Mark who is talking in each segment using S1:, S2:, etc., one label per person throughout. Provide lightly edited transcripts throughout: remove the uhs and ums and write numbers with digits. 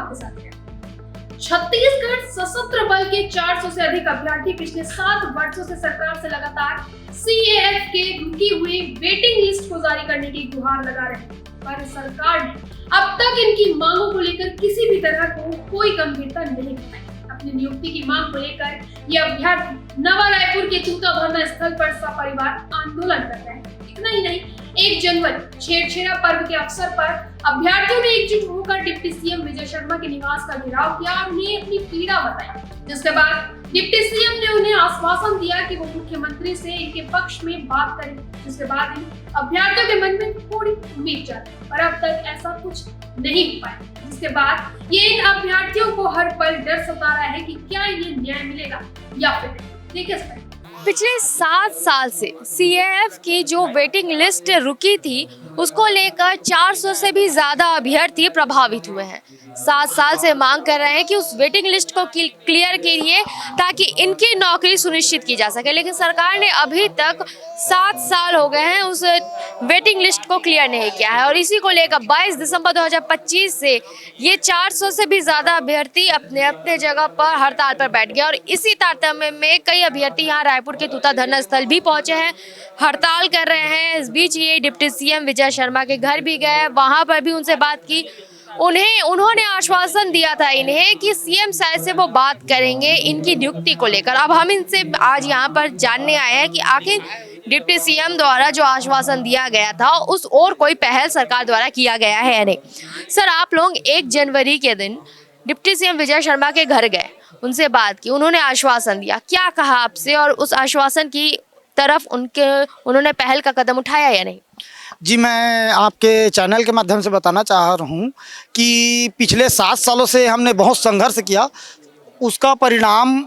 S1: आपके साथ है। छत्तीसगढ़ सशस्त्र बल के 400 से अधिक अभ्यर्थी पिछले 7 वर्षों से सरकार से लगातार सीएएफ के रुकी हुई वेटिंग लिस्ट को जारी करने की गुहार लगा रहे हैं, पर सरकार ने अब तक इनकी मांगों को लेकर किसी भी तरह को कोई गंभीरता नहीं दिखाई। अपनी नियुक्ति की मांग को लेकर ये अभ्यर्थी नवा रायपुर के तूता धरना स्थल पर सपरिवार आंदोलन कर रहे हैं। इतना ही नहीं, 1 जनवरी छेरछेरा पर्व के अवसर पर अभ्यर्थियों ने एकजुट होकर डिप्टी सीएम विजय शर्मा के निवास का घेराव किया और उन्हें अपनी पीड़ा बताई, जिसके बाद डिप्टी सीएम ने उन्हें आश्वासन दिया कि वो मुख्यमंत्री से इनके पक्ष में बात करेंगे, जिसके बाद ही अभ्यर्थियों के मन में थोड़ी उम्मीद जाती, पर अब तक ऐसा कुछ नहीं हो पाया, जिसके बाद ये इन अभ्यर्थियों को हर पल डर सता रहा है कि क्या ये न्याय मिलेगा या फिर नहीं। देखिए,
S2: पिछले 7 साल से सीएएफ की जो वेटिंग लिस्ट रुकी थी उसको लेकर 400 से भी ज्यादा अभ्यर्थी प्रभावित हुए हैं। 7 साल से मांग कर रहे हैं कि उस वेटिंग लिस्ट को क्लियर कीजिए ताकि इनकी नौकरी सुनिश्चित की जा सके, लेकिन सरकार ने अभी तक 7 साल हो गए हैं उस वेटिंग लिस्ट को क्लियर नहीं किया है। और इसी को लेकर 22 दिसंबर 2025 से ये 400 से भी ज्यादा अभ्यर्थी अपने अपने जगह पर हड़ताल पर बैठ गए और इसी तारतम्य में कई अभ्यर्थी यहाँ रायपुर के तूता धरना स्थल भी पहुंचे हैं, हड़ताल कर रहे हैं। इस बीच ये डिप्टी सीएम विजय शर्मा के घर भी गए, वहां पर भी उनसे बात की। उन्होंने आश्वासन दिया था इन्हें कि सीएम साहब से वो बात करेंगे इनकी नियुक्ति को लेकर। अब हम इनसे आज यहाँ पर जानने आए हैं कि आखिर डिप्टी सीएम द्वारा जो आश्वासन दिया गया था उस और कोई पहल सरकार द्वारा किया गया है या नहीं। सर, आप लोग 1 जनवरी के दिन डिप्टी सीएम विजय शर्मा के घर गए, उनसे बात की, उन्होंने आश्वासन दिया, क्या कहा आपसे और उस आश्वासन की तरफ उन्होंने पहल का कदम उठाया या नहीं?
S3: जी, मैं आपके चैनल के माध्यम से बताना चाह रहा हूँ कि पिछले 7 सालों से हमने बहुत संघर्ष किया, उसका परिणाम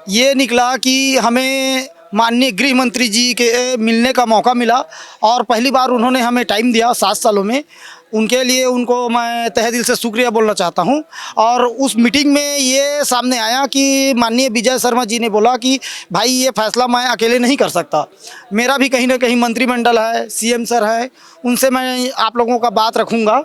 S3: ये निकला कि हमें माननीय गृह मंत्री जी के मिलने का मौका मिला और पहली बार उन्होंने हमें टाइम दिया 7 सालों में। उनके लिए उनको मैं तहे दिल से शुक्रिया बोलना चाहता हूं। और उस मीटिंग में ये सामने आया कि माननीय विजय शर्मा जी ने बोला कि भाई ये फैसला मैं अकेले नहीं कर सकता, मेरा भी कहीं ना कहीं मंत्रिमंडल है, सीएम सर है, उनसे मैं आप लोगों का बात रखूँगा।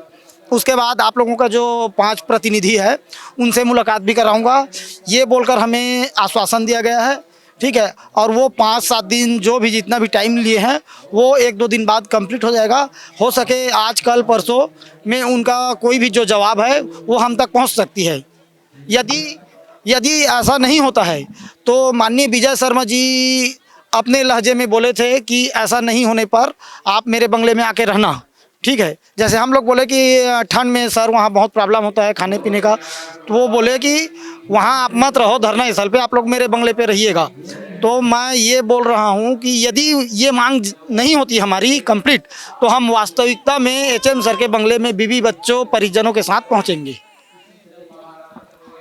S3: उसके बाद आप लोगों का जो 5 प्रतिनिधि है उनसे मुलाकात भी कराऊँगा, ये बोलकर हमें आश्वासन दिया गया है। ठीक है, और वो 5-7 दिन जो भी जितना भी टाइम लिए हैं वो 1-2 दिन बाद कंप्लीट हो जाएगा। हो सके आज कल परसों में उनका कोई भी जो जवाब है वो हम तक पहुंच सकती है। यदि ऐसा नहीं होता है तो माननीय विजय शर्मा जी अपने लहजे में बोले थे कि ऐसा नहीं होने पर आप मेरे बंगले में आके रहना। ठीक है, जैसे हम लोग बोले कि ठंड में सर वहाँ बहुत प्रॉब्लम होता है खाने पीने का, तो वो बोले कि वहाँ आप मत रहो, धरना स्थल पे आप लोग मेरे बंगले पे रहिएगा। तो मैं ये बोल रहा हूँ कि यदि ये मांग नहीं होती हमारी कंप्लीट तो हम वास्तविकता में एचएम सर के बंगले में बीवी बच्चों परिजनों के साथ पहुँचेंगे।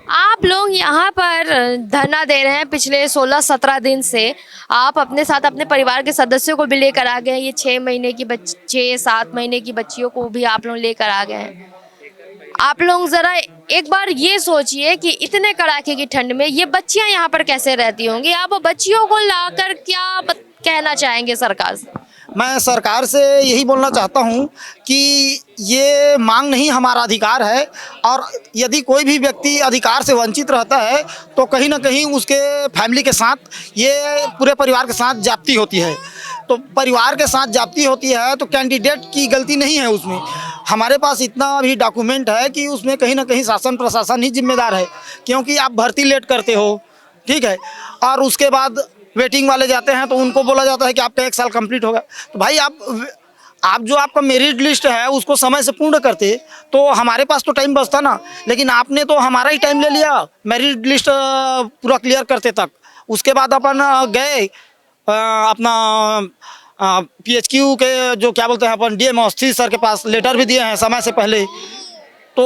S2: आप लोग यहाँ पर धरना दे रहे हैं पिछले 16-17 दिन से, आप अपने साथ अपने परिवार के सदस्यों को भी लेकर आ गए हैं। ये 6 महीने की 7 महीने की बच्चियों को भी आप लोग लेकर आ गए हैं। आप लोग ज़रा एक बार ये सोचिए कि इतने कड़ाके की ठंड में ये बच्चियाँ यहाँ पर कैसे रहती होंगी। आप बच्चियों को लाकर क्या कहना चाहेंगे सरकार से?
S3: मैं सरकार से यही बोलना चाहता हूं कि ये मांग नहीं, हमारा अधिकार है, और यदि कोई भी व्यक्ति अधिकार से वंचित रहता है तो कहीं ना कहीं उसके फैमिली के साथ, ये पूरे परिवार के साथ जाती होती है। तो परिवार के साथ जाती होती है तो कैंडिडेट की गलती नहीं है उसमें। हमारे पास इतना भी डॉक्यूमेंट है कि उसमें कहीं ना कहीं शासन प्रशासन ही जिम्मेदार है, क्योंकि आप भर्ती लेट करते हो। ठीक है, और उसके बाद वेटिंग वाले जाते हैं तो उनको बोला जाता है कि आपका 1 साल कंप्लीट होगा। तो भाई आप जो आपका मेरिट लिस्ट है उसको समय से पूर्ण करते तो हमारे पास तो टाइम बचता ना, लेकिन आपने तो हमारा ही टाइम ले लिया मेरिट लिस्ट पूरा क्लियर करते तक। उसके बाद अपन गए अपना PHQ के जो क्या बोलते हैं अपन DM अवस्थी सर के पास लेटर भी दिए हैं समय से पहले। तो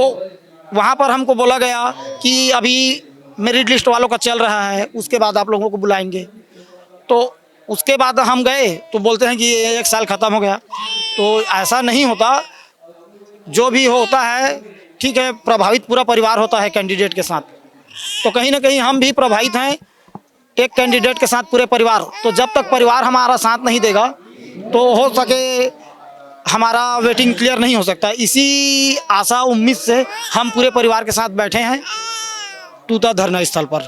S3: वहाँ पर हमको बोला गया कि अभी मेरिट लिस्ट वालों का चल रहा है, उसके बाद आप लोगों को बुलाएंगे। तो उसके बाद हम गए तो बोलते हैं कि 1 साल ख़त्म हो गया। तो ऐसा नहीं होता, जो भी होता है ठीक है, प्रभावित पूरा परिवार होता है कैंडिडेट के साथ। तो कहीं ना कहीं हम भी प्रभावित हैं एक कैंडिडेट के साथ, पूरे परिवार। तो जब तक परिवार हमारा साथ नहीं देगा तो हो सके हमारा वेटिंग क्लियर नहीं हो सकता। इसी आशा उम्मीद से हम पूरे परिवार के साथ बैठे हैं टूटा धरना स्थल पर।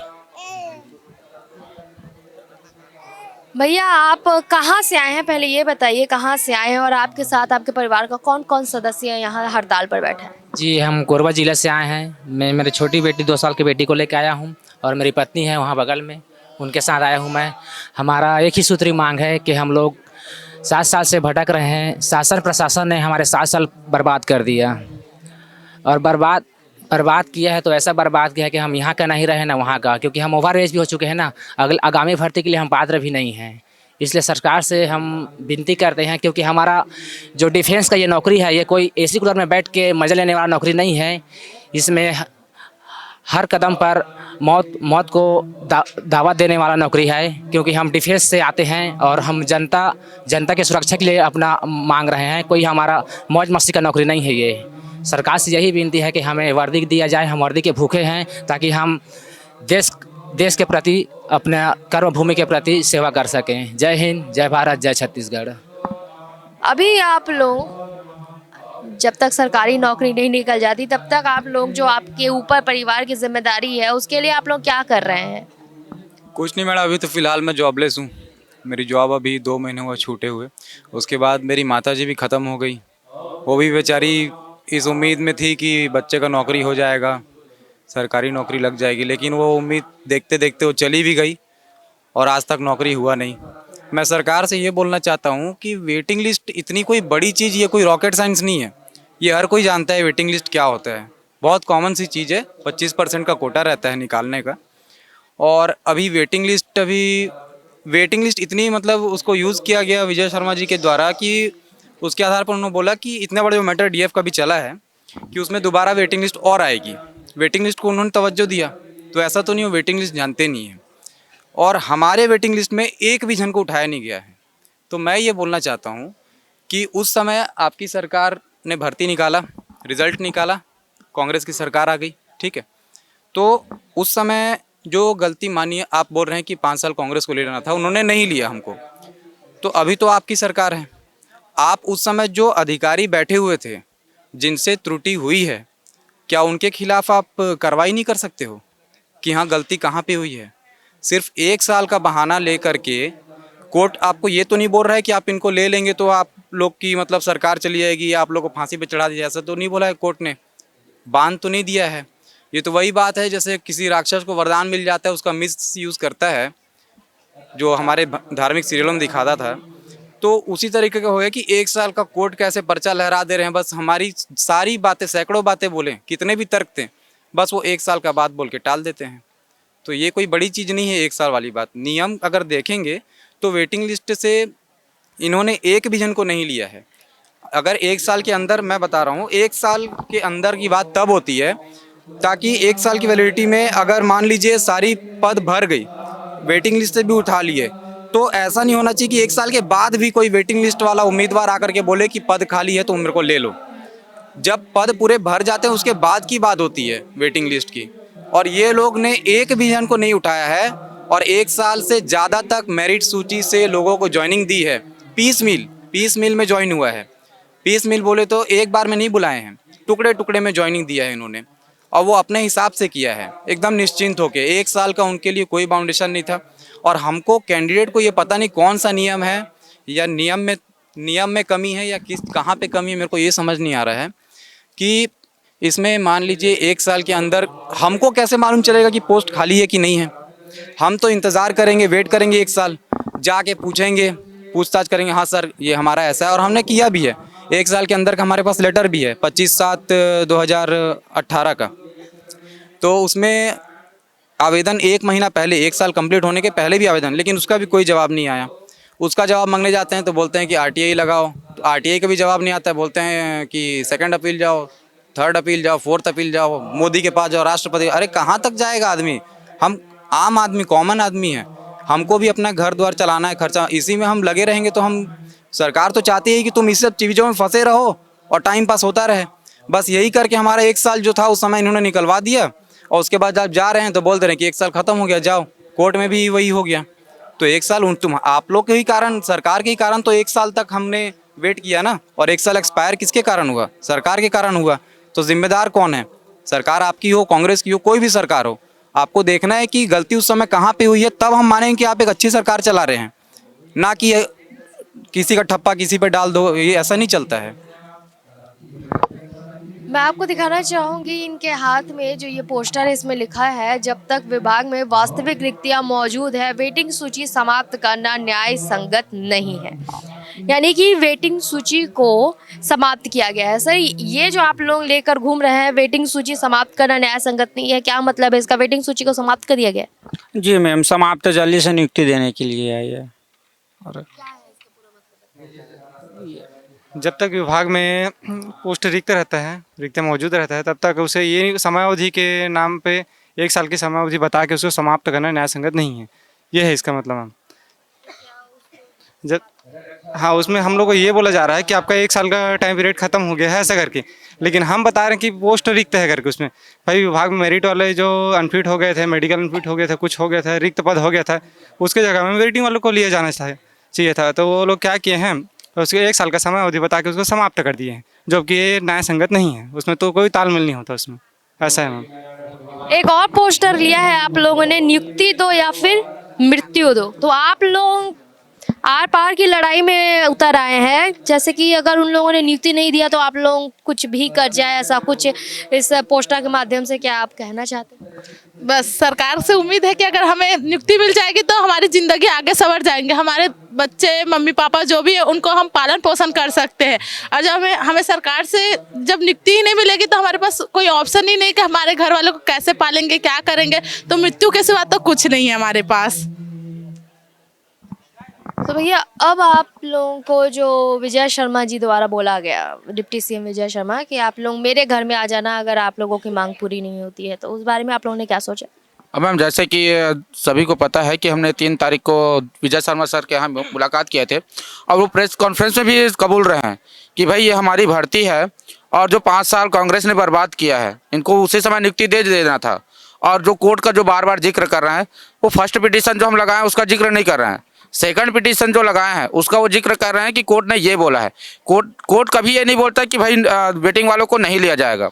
S2: भैया आप कहाँ से आए हैं, पहले ये बताइए कहाँ से आए हैं और आपके साथ आपके परिवार का कौन कौन सदस्य यहाँ हड़ताल पर बैठा है?
S4: जी हम कोरबा ज़िले से आए हैं। मैं मेरी छोटी बेटी 2 साल की बेटी को लेकर आया हूँ और मेरी पत्नी है वहाँ बगल में, उनके साथ आया हूँ मैं। हमारा एक ही सूत्री मांग है कि हम लोग 7 साल से भटक रहे हैं। शासन प्रशासन ने हमारे 7 साल बर्बाद कर दिया और बर्बाद किया है तो ऐसा बर्बाद किया है कि हम यहाँ का नहीं रहे ना वहाँ का, क्योंकि हम ओवर एज भी हो चुके हैं ना, आगामी भर्ती के लिए हम पात्र भी नहीं हैं। इसलिए सरकार से हम विनती करते हैं, क्योंकि हमारा जो डिफेंस का ये नौकरी है ये कोई एसी कूलर में बैठ के मज़ा लेने वाला नौकरी नहीं है। इसमें हर कदम पर मौत को दावत देने वाला नौकरी है, क्योंकि हम डिफेंस से आते हैं और हम जनता की सुरक्षा के लिए अपना मांग रहे हैं। कोई हमारा मौज मस्ती का नौकरी नहीं है ये। सरकार से यही विनती है कि हमें वर्दी दिया जाए। हम वर्दी के भूखे हैं ताकि हम देश के प्रति, अपने कर्मभूमि के प्रति सेवा कर सकें। जय हिंद, जय भारत, जय छत्तीसगढ़।
S2: अभी आप लोग जब तक सरकारी नौकरी नहीं निकल जाती तब तक आप लोग जो आपके ऊपर परिवार की जिम्मेदारी है उसके लिए आप लोग क्या कर रहे हैं?
S5: कुछ नहीं मैडम, अभी तो फ़िलहाल मैं जॉबलेस हूँ। मेरी जॉब अभी 2 महीने हुए छूटे हुए। उसके बाद मेरी माताजी भी ख़त्म हो गई। वो भी बेचारी इस उम्मीद में थी कि बच्चे का नौकरी हो जाएगा, सरकारी नौकरी लग जाएगी, लेकिन वो उम्मीद देखते देखते वो चली भी गई और आज तक नौकरी हुआ नहीं। मैं सरकार से ये बोलना चाहता हूँ कि वेटिंग लिस्ट इतनी कोई बड़ी चीज़, ये कोई रॉकेट साइंस नहीं है। ये हर कोई जानता है वेटिंग लिस्ट क्या होता है। बहुत कॉमन सी चीज़ है। 25% का कोटा रहता है निकालने का। और अभी वेटिंग लिस्ट इतनी, मतलब उसको यूज़ किया गया विजय शर्मा जी के द्वारा कि उसके आधार पर उन्होंने बोला कि इतना बड़ा जो मैटर डीएफ का भी चला है कि उसमें दोबारा वेटिंग लिस्ट और आएगी। वेटिंग लिस्ट को उन्होंने तवज्जो दिया, तो ऐसा तो नहीं वो वेटिंग लिस्ट जानते नहीं हैं। और हमारे वेटिंग लिस्ट में एक भी जन को उठाया नहीं गया है। तो मैं ये बोलना चाहता हूँ कि उस समय आपकी सरकार ने भर्ती निकाला, रिज़ल्ट निकाला, कांग्रेस की सरकार आ गई, ठीक है। तो उस समय जो गलती मानी है, आप बोल रहे हैं कि 5 साल कांग्रेस को ले लेना था, उन्होंने नहीं लिया हमको। तो अभी तो आपकी सरकार है। आप उस समय जो अधिकारी बैठे हुए थे जिनसे त्रुटि हुई है, क्या उनके खिलाफ आप कार्रवाई नहीं कर सकते हो कि हाँ गलती कहाँ पे हुई है? सिर्फ 1 साल का बहाना ले करके कोर्ट आपको ये तो नहीं बोल रहा है कि आप इनको ले लेंगे तो आप लोग की मतलब सरकार चली जाएगी या आप लोग को फांसी पे चढ़ा दिया, ऐसा तो नहीं बोला है कोर्ट ने। बांध तो नहीं दिया है। ये तो वही बात है जैसे किसी राक्षस को वरदान मिल जाता है, उसका मिस यूज़ करता है, जो हमारे धार्मिक सीरियलों में दिखाता था। तो उसी तरीके का हो गया कि 1 साल का कोर्ट कैसे पर्चा लहरा दे रहे हैं। बस हमारी सारी बातें, सैकड़ों बातें बोलें, कितने भी तर्क थे, बस वो 1 साल का बात बोल के टाल देते हैं। तो ये कोई बड़ी चीज़ नहीं है 1 साल वाली बात। नियम अगर देखेंगे तो वेटिंग लिस्ट से इन्होंने एक भी जन को नहीं लिया है। अगर 1 साल के अंदर, मैं बता रहा हूँ, 1 साल के अंदर की बात तब होती है ताकि 1 साल की वैलिडिटी में अगर मान लीजिए सारी पद भर गई, वेटिंग लिस्ट से भी उठा लिए, तो ऐसा नहीं होना चाहिए कि 1 साल के बाद भी कोई वेटिंग लिस्ट वाला उम्मीदवार आकर के बोले कि पद खाली है तो मेरे को ले लो। जब पद पूरे भर जाते हैं उसके बाद की बात होती है वेटिंग लिस्ट की। और ये लोग ने एक भी जन को नहीं उठाया है और 1 साल से ज़्यादा तक मेरिट सूची से लोगों को ज्वाइनिंग दी है। पीस मिल में ज्वाइन हुआ है। पीस मिल बोले तो एक बार में नहीं बुलाए हैं, टुकड़े टुकड़े में ज्वाइनिंग दिया है इन्होंने, और वो अपने हिसाब से किया है, एकदम निश्चिंत होके। 1 साल का उनके लिए कोई बाउंडेशन नहीं था। और हमको कैंडिडेट को ये पता नहीं कौन सा नियम है या नियम में कमी है या कहाँ पे कमी है, मेरे को ये समझ नहीं आ रहा है कि इसमें मान लीजिए 1 साल के अंदर हमको कैसे मालूम चलेगा कि पोस्ट खाली है कि नहीं है। हम तो इंतज़ार करेंगे, वेट करेंगे 1 साल, जाके पूछेंगे, पूछताछ करेंगे, हाँ सर ये हमारा ऐसा है, और हमने किया भी है। 1 साल के अंदर का हमारे पास लेटर भी है 25/7/2018 का। तो उसमें आवेदन 1 महीना पहले, 1 साल कंप्लीट होने के पहले भी आवेदन, लेकिन उसका भी कोई जवाब नहीं आया। उसका जवाब मांगने जाते हैं तो बोलते हैं कि आरटीआई लगाओ, तो आरटीआई का भी जवाब नहीं आता है। बोलते हैं कि सेकंड अपील जाओ, थर्ड अपील जाओ, फोर्थ अपील जाओ, मोदी के पास जाओ, राष्ट्रपति। अरे कहाँ तक जाएगा आदमी? हम आम आदमी, कॉमन आदमी है, हमको भी अपना घर द्वार चलाना है, खर्चा, इसी में हम लगे रहेंगे तो हम, सरकार तो चाहती है कि तुम इस सब चीज़ों में फंसे रहो और टाइम पास होता रहे। बस यही करके हमारा 1 साल जो था उस समय इन्होंने निकलवा दिया, और उसके बाद जब जा रहे हैं तो बोलते रहे कि 1 साल ख़त्म हो गया, जाओ। कोर्ट में भी वही हो गया। तो 1 साल तुम आप लोग के ही कारण, सरकार के ही कारण तो 1 साल तक हमने वेट किया ना, और 1 साल एक्सपायर किसके कारण हुआ? सरकार के कारण हुआ। तो जिम्मेदार कौन है? सरकार आपकी हो, कांग्रेस की हो, कोई भी सरकार हो, आपको देखना है कि गलती उस समय कहाँ पे हुई है, तब हम मानेंगे कि आप एक अच्छी सरकार चला रहे हैं, ना कि किसी का ठप्पा किसी पे डाल दो। ये ऐसा नहीं चलता है।
S2: मैं आपको दिखाना चाहूंगी इनके हाथ में जो ये पोस्टर है, इसमें लिखा है, जब तक विभाग में वास्तविक रिक्तियां मौजूद है वेटिंग सूची समाप्त करना न्याय संगत नहीं है। यानी कि वेटिंग सूची को समाप्त किया गया है। सर, ये जो आप लोग लेकर घूम रहे हैं वेटिंग सूची समाप्त करना न्याय संगत नहीं है, क्या मतलब है इसका? वेटिंग सूची को समाप्त कर दिया गया है?
S6: जी मैम, समाप्त जल्दी से नियुक्ति देने के लिए है ये। और
S7: जब तक विभाग में पोस्ट रिक्त रहता है, रिक्त मौजूद रहता है, तब तक उसे ये समयावधि के नाम पे 1 साल की समयावधि बता के उसको समाप्त करना न्याय संगत नहीं है। ये है इसका मतलब। हम जब हाँ, उसमें हम लोग को ये बोला जा रहा है कि आपका 1 साल का टाइम पीरियड खत्म हो गया है ऐसा करके, लेकिन हम बता रहे हैं कि पोस्ट रिक्त है करके। उसमें भाई विभाग में मेरिट वाले जो अनफिट हो गए थे, मेडिकल अनफिट हो गए थे, कुछ हो गया था, रिक्त पद हो गया था, उसके जगह में वेटिंग वालों को लिया जाना चाहिए था। तो वो लोग क्या किए हैं, उसके 1 साल का समय अवधि बता के उसको समाप्त कर दिए हैं, जबकि ये न्याय संगत नहीं है। उसमें तो कोई तालमेल नहीं होता उसमें, ऐसा है मैम।
S2: एक और पोस्टर लिया है आप लोगों ने, नियुक्ति दो या फिर मृत्यु दो। तो आप लोग आर पार की लड़ाई में उतर आए हैं, जैसे कि अगर उन लोगों ने नियुक्ति नहीं दिया तो आप लोग कुछ भी कर जाए, ऐसा कुछ इस पोस्टर के माध्यम से क्या आप कहना चाहते हैं?
S8: बस सरकार से उम्मीद है कि अगर हमें नियुक्ति मिल जाएगी तो हमारी ज़िंदगी आगे संवर जाएंगे, हमारे बच्चे मम्मी पापा जो भी है उनको हम पालन पोषण कर सकते हैं। और जब हमें सरकार से जब नियुक्ति ही नहीं मिलेगी तो हमारे पास कोई ऑप्शन ही नहीं कि हमारे घर वालों को कैसे पालेंगे, क्या करेंगे। तो मृत्यु के सिवा तो कुछ नहीं है हमारे पास।
S2: तो भैया, अब आप लोगों को जो विजय शर्मा जी द्वारा बोला गया, डिप्टी सीएम विजय शर्मा, कि आप लोग मेरे घर में आ जाना अगर आप लोगों की मांग पूरी नहीं होती है, तो उस बारे में आप लोगों ने क्या सोचा?
S9: अब मैम, जैसे कि सभी को पता है कि हमने 3 तारीख को विजय शर्मा सर के यहाँ मुलाकात किए थे, और वो प्रेस कॉन्फ्रेंस में भी कबूल रहे हैं कि भाई ये हमारी भर्ती है, और जो 5 साल कांग्रेस ने बर्बाद किया है इनको उसी समय नियुक्ति दे देना था। और जो कोर्ट का जो बार बार जिक्र कर रहे हैं, वो फर्स्ट पिटीशन जो हम लगाए हैं उसका जिक्र नहीं कर रहे हैं, सेकंड पिटीशन जो लगाए हैं उसका वो जिक्र कर रहे हैं कि कोर्ट ने ये बोला है। कोर्ट कभी ये नहीं बोलता कि भाई वेटिंग वालों को नहीं लिया जाएगा।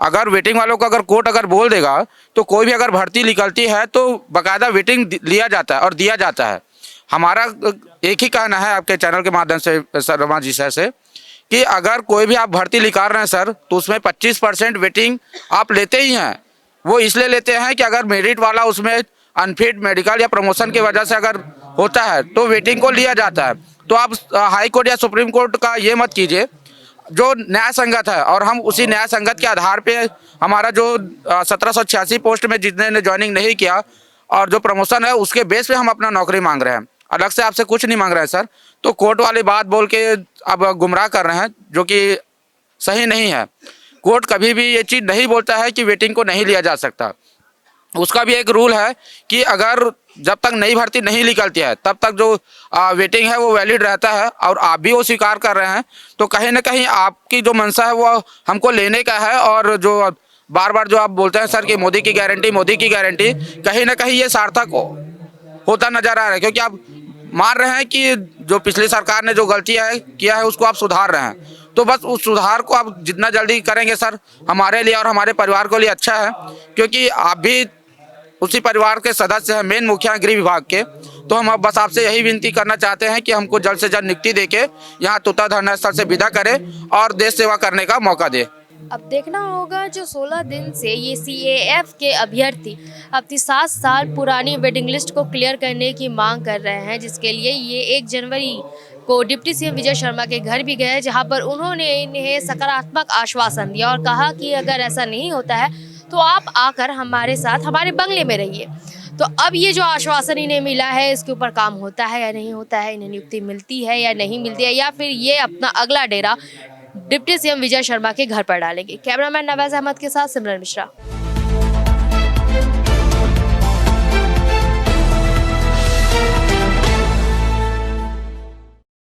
S9: अगर वेटिंग वालों को अगर कोर्ट अगर बोल देगा तो कोई भी अगर भर्ती निकलती है तो बाकायदा वेटिंग लिया जाता है और दिया जाता है। हमारा एक ही कहना है आपके चैनल के माध्यम से शर्मा जी सर से कि अगर कोई भी आप भर्ती निकाल रहे हैं सर, तो उसमें 25% वेटिंग आप लेते ही हैं। वो इसलिए लेते हैं कि अगर मेरिट वाला उसमें अनफिट मेडिकल या प्रमोशन की वजह से अगर होता है तो वेटिंग को लिया जाता है। तो आप हाई कोर्ट या सुप्रीम कोर्ट का ये मत कीजिए, जो न्याय संगत है, और हम उसी न्याय संगत के आधार पे हमारा जो 1786 पोस्ट में जितने ने ज्वाइनिंग नहीं किया और जो प्रमोशन है उसके बेस पे हम अपना नौकरी मांग रहे हैं, अलग से आपसे कुछ नहीं मांग रहे हैं सर। तो कोर्ट वाली बात बोल के अब गुमराह कर रहे हैं, जो कि सही नहीं है। कोर्ट कभी भी ये चीज़ नहीं बोलता है कि वेटिंग को नहीं लिया जा सकता। उसका भी एक रूल है कि अगर जब तक नई भर्ती नहीं निकलती है तब तक जो वेटिंग है वो वैलिड रहता है, और आप भी वो स्वीकार कर रहे हैं। तो कहीं ना कहीं आपकी जो मंशा है वो हमको लेने का है, और जो बार बार जो आप बोलते हैं सर कि मोदी की गारंटी, कहीं ना कहीं ये सार्थक होता नजर आ रहा है, क्योंकि आप मान रहे हैं कि जो पिछली सरकार ने जो गलती किया है उसको आप सुधार रहे हैं। तो बस उस सुधार को आप जितना जल्दी करेंगे सर, हमारे लिए और हमारे परिवार के लिए अच्छा है, क्योंकि आप भी उसी परिवार के सदस्य हैं, मेन मुखिया गृह विभाग के। तो हम अब बस आपसे यही विनती करना चाहते हैं कि हमको जल्द से जल्द नियुक्ति देके यहाँ तुता धरना स्थल से विदा करें और देश सेवा करने का मौका दे।
S2: अब देखना होगा, जो 16 दिन से ये CAF के अभ्यर्थी अपनी 7 साल पुरानी वेटिंग लिस्ट को क्लियर करने की मांग कर रहे हैं, जिसके लिए ये 1 जनवरी को डिप्टी सीएम विजय शर्मा के घर भी गए, जहां पर उन्होंने इन्हें सकारात्मक आश्वासन दिया और कहा कि अगर ऐसा नहीं होता है तो आप आकर हमारे साथ हमारे बंगले में रहिए। तो अब ये जो आश्वासन इन्हें मिला है, इसके ऊपर काम होता है या नहीं होता है, इन्हें नियुक्ति मिलती है या नहीं मिलती है, या फिर ये अपना अगला डेरा डिप्टी सीएम विजय शर्मा के घर पर डालेंगे। कैमरामैन नवाज अहमद के साथ सिमरन मिश्रा।